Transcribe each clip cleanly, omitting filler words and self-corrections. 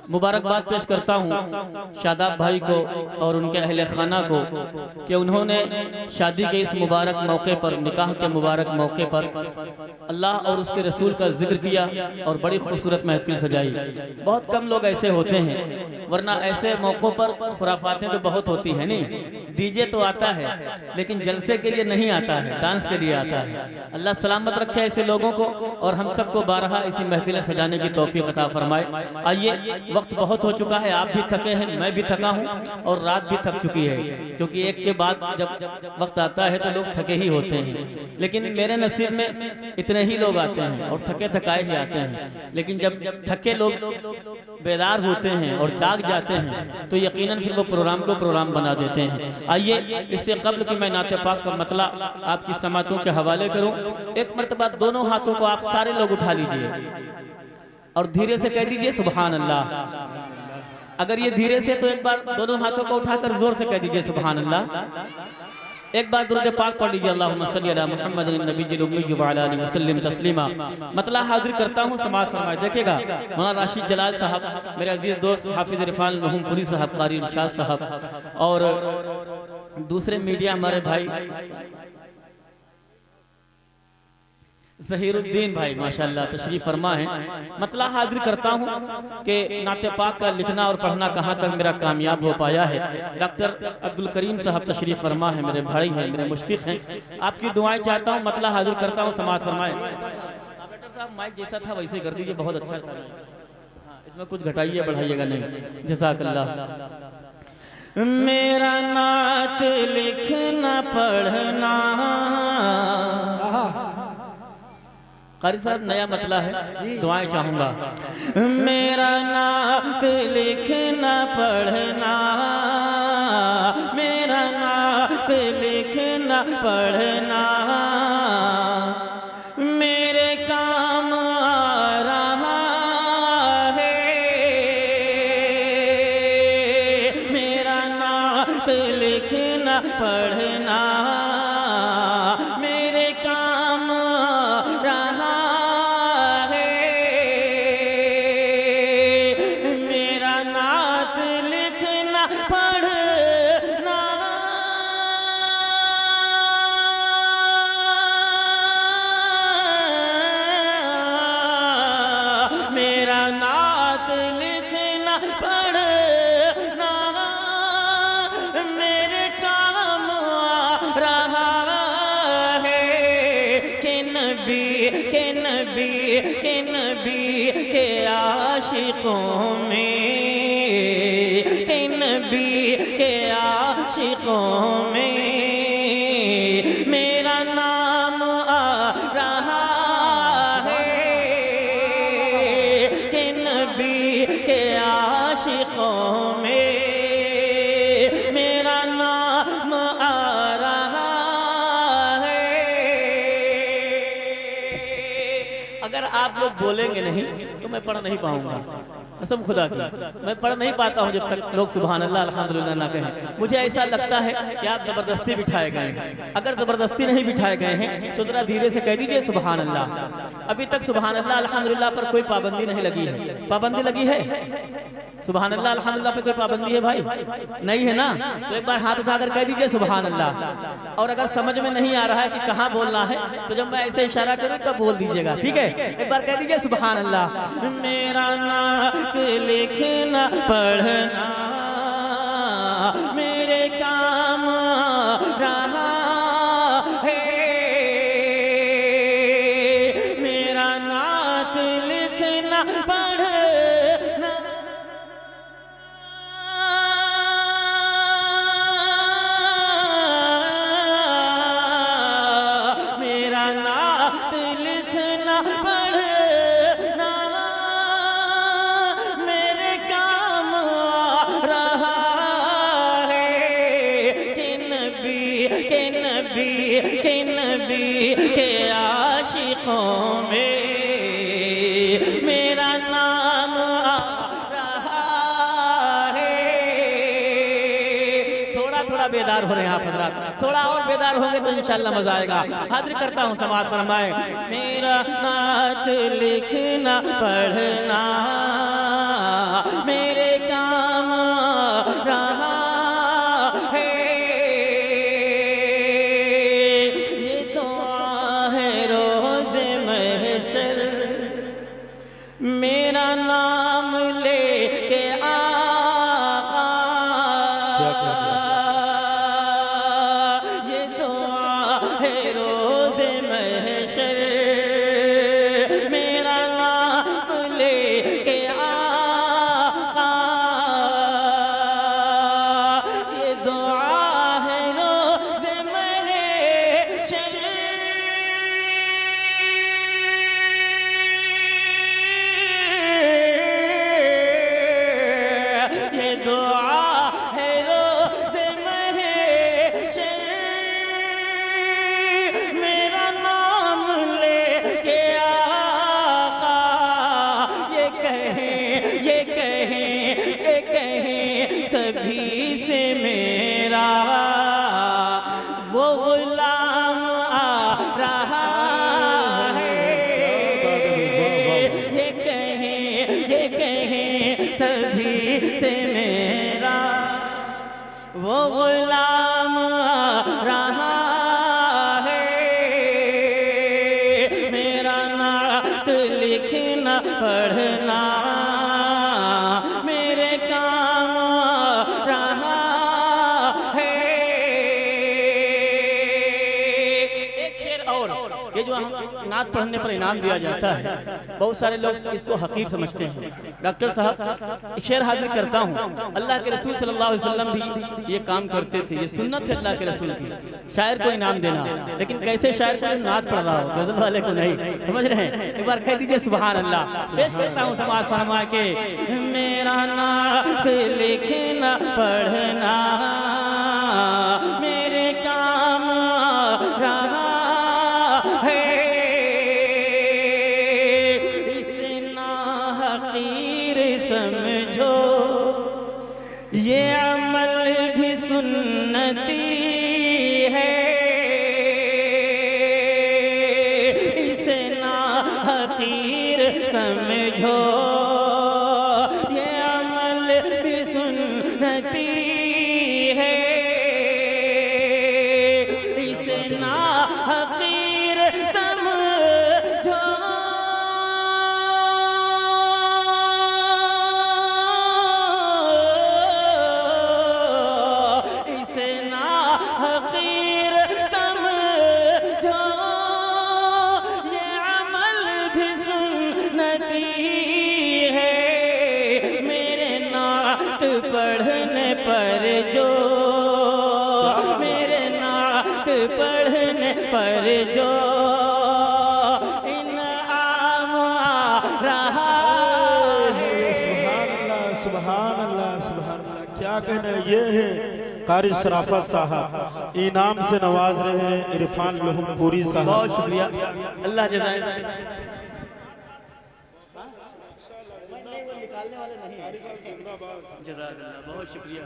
मुबारकबाद पेश करता हूँ शादाब भाई को और उनके अहले खाना को कि उन्होंने शादी के इस मुबारक मौके पर, निकाह के मुबारक मौके पर अल्लाह और उसके रसूल का जिक्र किया और बड़ी खूबसूरत महफिल सजाई। बहुत कम लोग ऐसे होते हैं, वरना ऐसे मौक़ों पर खुराफातें तो बहुत होती हैं। नहीं, डीजे तो आता है लेकिन जलसे के लिए नहीं आता है, डांस के लिए आता है। अल्लाह सलामत रखे ऐसे लोगों को और हम सबको बारहा ऐसी महफिलें सजाने की तौफीक अता फरमाए। आइए, वक्त बहुत हो चुका है, आप भी थके हैं, मैं भी थका हूँ और रात भी थक चुकी है, क्योंकि एक के बाद जब वक्त आता है तो लोग थके ही होते हैं। लेकिन मेरे नसीब में इतने ही लोग आते हैं और थके थकाए ही आते हैं। लेकिन जब थके लोग बेदार होते हैं और जाग जाते हैं तो यकीनन फिर वो प्रोग्राम को प्रोग्राम बना देते हैं। आइए, इससे कब्ल कि मैं नाते पाक का मतला आपकी समातों के हवाले करूं, एक मरतबा दोनों हाथों को आप सारे लोग उठा लीजिए और धीरे से कह दीजिए सुभान अल्लाह। अगर ये धीरे से तो एक बार दोनों हाथों को उठाकर जोर से कह दीजिए सुभान अल्लाह। एक बार दुरूद पाक पढ़ लीजिए, अल्लाहुम्मा सल्ली अला मुहम्मदिन नबीय्यिल उम्मी व अला आलिहि वसल्लम तस्लीमा। मतला हाजिर करता हूँ, समाज फरमाए। देखिएगा, मौलाना राशिद जलाल साहब, मेरे अजीज दोस्त हाफिज इरफान महमपुरी साहब, कारी इरशाद साहब और दूसरे मीडिया हमारे भाई ज़हीरुद्दीन भाई माशाल्लाह तशरीफ फरमा है। मतला हाजिर करता हूँ कि नाते पाक का लिखना और पढ़ना कहाँ तक मेरा कामयाब हो पाया है। डॉक्टर अब्दुल करीम साहब तशरीफ फरमा है, मेरे भाई हैं, मेरे मुशफिक हैं। आपकी दुआएं चाहता हूँ, मतला हाजिर करता हूँ, समाज फरमाए। डॉक्टर साहब माइक जैसा था वैसे कर दीजिए, बहुत अच्छा था। इसमें कुछ घटाइए बढ़ाइएगा नहीं, जज़ाकल्लाह। मेरा नात लिखना पढ़ना, कारी साहब नया मतला है, दुआएं चाहूंगा। मेरा नात लिखना पढ़ना, मेरा नात लिखना पढ़ना मेरे काम आ रहा है। मेरा नात लिखना पढ़ना मेरे काम रहा है। मेरा नात लिखना पढ़ना मेरा नात लिखना पढ़ना मेरे काम आ रहा है। के नबी के आशिकों में, के नबी के आशिकों में मेरा नाम आ रहा है। के नबी के आशिकों में मेरा नाम आ रहा है। अगर आप लोग बोलेंगे नहीं तो मैं पढ़ नहीं पाऊंगा, कसम खुदा की मैं पढ़ नहीं पाता हूँ जब तक लोग सुभान अल्लाह अल्हम्दुलिल्लाह ना कहें। मुझे ऐसा लगता है कि आप जबरदस्ती बिठाए गए हैं। अगर जबरदस्ती नहीं बिठाए गए हैं तो जरा धीरे से कह दीजिए सुभान अल्लाह। अभी तक सुभान अल्लाह अल्हम्दुलिल्लाह पर कोई पाबंदी नहीं लगी है। पाबंदी लगी है? सुभान अल्लाह अल्हम्दुलिल्लाह पे कोई पाबंदी है भाई? नहीं है ना? तो एक बार हाथ उठाकर कह दीजिए सुभान अल्लाह। और अगर समझ में नहीं आ रहा है कि कहाँ बोलना है तो जब मैं ऐसे इशारा करूँ तब बोल दीजिएगा, ठीक है? एक बार कह दीजिए सुभान अल्लाह। मेरा नात लिखना पढ़ना मेरे काम रहा है। मेरा नात लिखना पढ़ना मेरा नात लिखना पढ़ना मेरे काम आ रहा है। के नबी के आशिकों में मेरा नाम आ रहा है। थोड़ा थोड़ा बेदार हो रहे हैं आप हजरात, थोड़ा और बेदार होंगे तो इंशाल्लाह मजा आएगा। हाजिर करता हूँ, समाज फरमाए। मेरा नात लिखना पढ़ना ये कहें सभी से मेरा वो गुलाम आ रहा है। ये कहें सभी से मेरा वो गुलाम आ रहा है। मेरा नात लिखना पढ़ना मेरे काम आ रहा है। एक शेर और, ये जो नात पढ़ने पर इनाम दिया जाता है, बहुत सारे लोग इसको हकीर समझते हैं। डॉक्टर साहब एक शेर हाजिर करता हूँ। अल्लाह के रसूल सल्लल्लाहु अलैहि वसल्लम भी ये काम करते थे, ये सुन्नत है अल्लाह के रसूल की, शायर को इनाम देना। लेकिन कैसे शायर को नात पढ़ रहा हो, गजल वाले को नहीं, समझ रहे हैं? एक बार कह दीजिए सुभान अल्लाह। पेश करता हूँ समाज फरमा के, मेरा नात लिखना पढ़ना मेरे काम आ रहा है। इसे ना हकीर समझो, ये अमल भी सुन्नती है। इसे ना हकीर समझो, ये अमल भी सुन्नती है। इसे ना हकीर समझो, इसे ना हकीर समझो, ये अमल भी सुन्नती है। मेरे नात पढ़ने पर जो, मेरे नात पढ़ने पर जो इनाम आ रहा है। सुभान अल्लाह, सुभान अल्लाह। क्या कहना, ये है कारी शराफत साहब, इनाम से नवाज रहे हैं इरफान लोहमपुरी साहब। बहुत शुक्रिया, अल्लाह जज़ाए। जज़ाकल्लाह, बहुत शुक्रिया।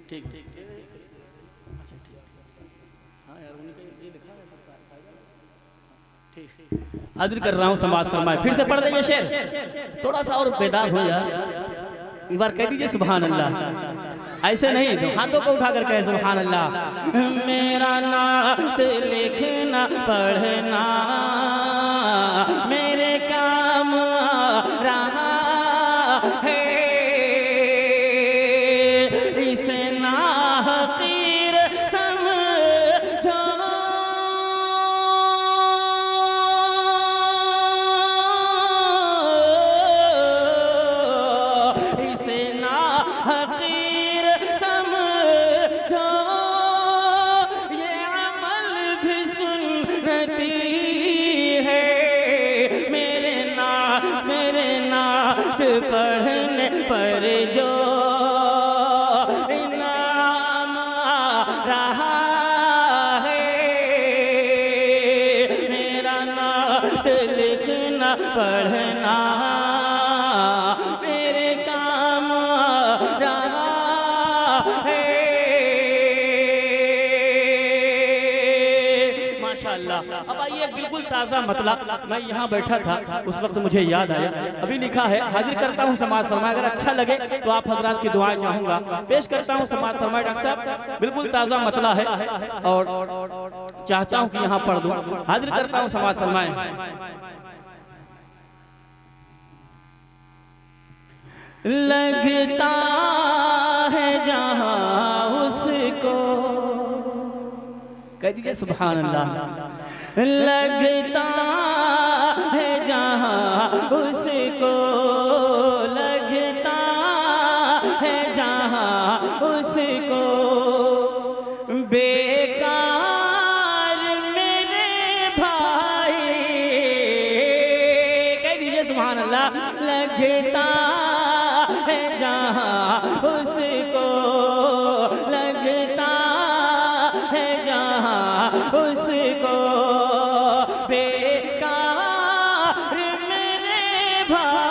ठीक ठीक, अच्छा ठीक, हाँ यार उनका ये लिखा है ठीक। हाजिर कर रहा हूँ समाज फरमाए, फिर से पढ़ देंगे शेर, थोड़ा सा और बेदार हो यार। एक बार कह दीजिए सुभान अल्लाह। ऐसे नहीं तो हाथों को उठाकर कहे सुभान अल्लाह। मेरा नात लिखना पढ़ना मेरे काम आ रहा है। इसे ना हकीर समझो, इसे ना हकीर समझो, ये अमल भी सुन्नती है। मेरे नात पढ़ने पर जो इनाम आ रहा है। मेरा नात लिखना पढ़ना मेरे काम आ रहा है। माशाअल्लाह। अब आइए एक बिल्कुल ताज़ा मतलब, मैं यहाँ बैठा था उस वक्त मुझे याद आया, अभी लिखा है, हाजिर करता हूँ समाज फरमाए। अगर अच्छा लगे तो आप हजरात की दुआएं चाहूँगा, पेश करता हूँ समाज फरमाए। डॉक्टर साहब बिल्कुल ताज़ा मतला है और चाहता हूँ कि यहाँ पढ़ दूँ, हाजिर करता हूँ समाज फरमाए। लगता है जहाँ उसको, कह दीजिए सुभान अल्लाह। लगता है जहाँ उसको, लगता है जहाँ उसको, बेकार मेरे भाई, कह दीजिए सुभान अल्लाह। लगता है जहाँ उसको, लगता है जहाँ उसको, बेकार भाई